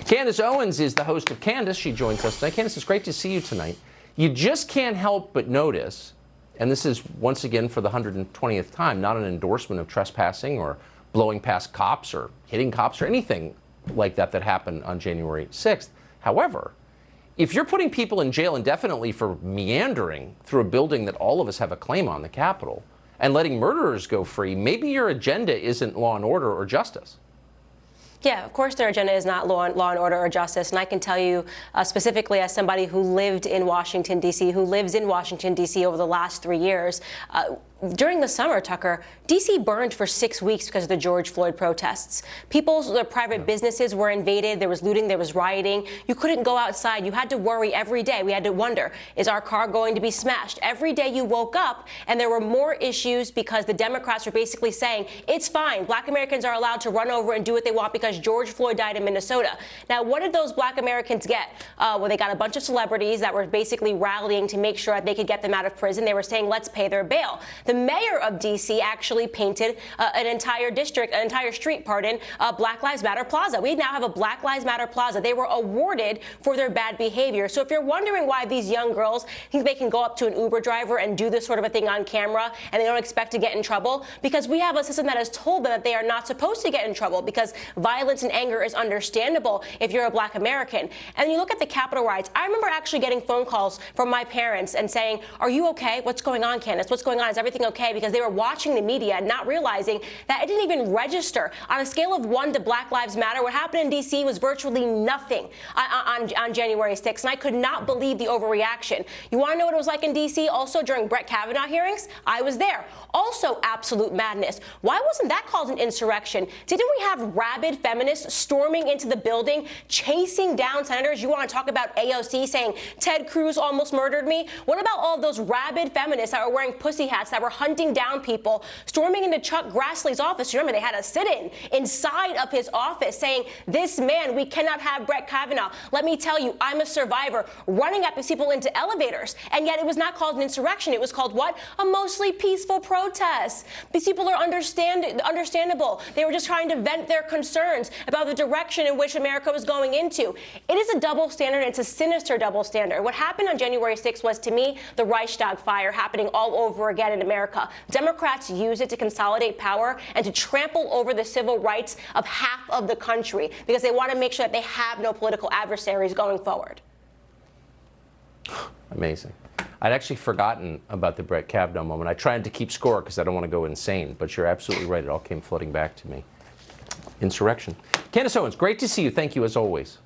Candace Owens is the host of Candace. She joins us tonight. Candace, it's great to see you tonight. You just can't help but notice, and this is once again for the 120th time, not an endorsement of trespassing or blowing past cops or hitting cops or anything like that that happened on January 6th. However, if you're putting people in jail indefinitely for meandering through a building that all of us have a claim on, the Capitol, and letting murderers go free, maybe your agenda isn't law and order or justice. Yeah, of course their agenda is not law and order or justice. And I can tell you specifically as somebody who lived in Washington, D.C., who lives in Washington, D.C. over the last 3 years, during the summer, Tucker, D.C. burned for 6 weeks because of the George Floyd protests. Their private businesses were invaded. There was looting. There was rioting. You couldn't go outside. You had to worry every day. We had to wonder, is our car going to be smashed? Every day you woke up and there were more issues because the Democrats were basically saying, it's fine. Black Americans are allowed to run over and do what they want because George Floyd died in Minnesota. Now, what did those black Americans get? Well, they got a bunch of celebrities that were basically rallying to make sure that they could get them out of prison. They were saying, let's pay their bail. The mayor of D.C. actually painted an entire street, Black Lives Matter Plaza. We now have a Black Lives Matter Plaza. They were awarded for their bad behavior. So if you're wondering why these young girls think they can go up to an Uber driver and do this sort of a thing on camera and they don't expect to get in trouble, because we have a system that has told them that they are not supposed to get in trouble because violence and anger is understandable if you're a black American. And you look at the Capitol riots. I remember actually getting phone calls from my parents and saying, are you okay? What's going on, Candace? What's going on? Is everything okay? Because they were watching the media and not realizing that it didn't even register. On a scale of 1 to Black Lives Matter, what happened in D.C. was virtually nothing on January 6th, and I could not believe the overreaction. You want to know what it was like in D.C. also during Brett Kavanaugh hearings? I was there. Also absolute madness. Why wasn't that called an insurrection? Didn't we have rabid feminists storming into the building, chasing down senators? You want to talk about AOC saying, Ted Cruz almost murdered me? What about all of those rabid feminists that were wearing pussy hats, that were hunting down people, storming into Chuck Grassley's office? Remember, they had a sit-in inside of his office saying, this man, we cannot have Brett Kavanaugh. Let me tell you, I'm a survivor, running up these people into elevators. And yet it was not called an insurrection. It was called what? A mostly peaceful protest. These people are understandable. They were just trying to vent their concerns about the direction in which America was going into. It is a double standard. It's a sinister double standard. What happened on January 6th was, to me, the Reichstag fire happening all over again in America. Democrats use it to consolidate power and to trample over the civil rights of half of the country because they want to make sure that they have no political adversaries going forward. Amazing. I'd actually forgotten about the Brett Kavanaugh moment. I tried to keep score because I don't want to go insane, but you're absolutely right. It all came flooding back to me. Insurrection. Candace Owens, great to see you. Thank you as always.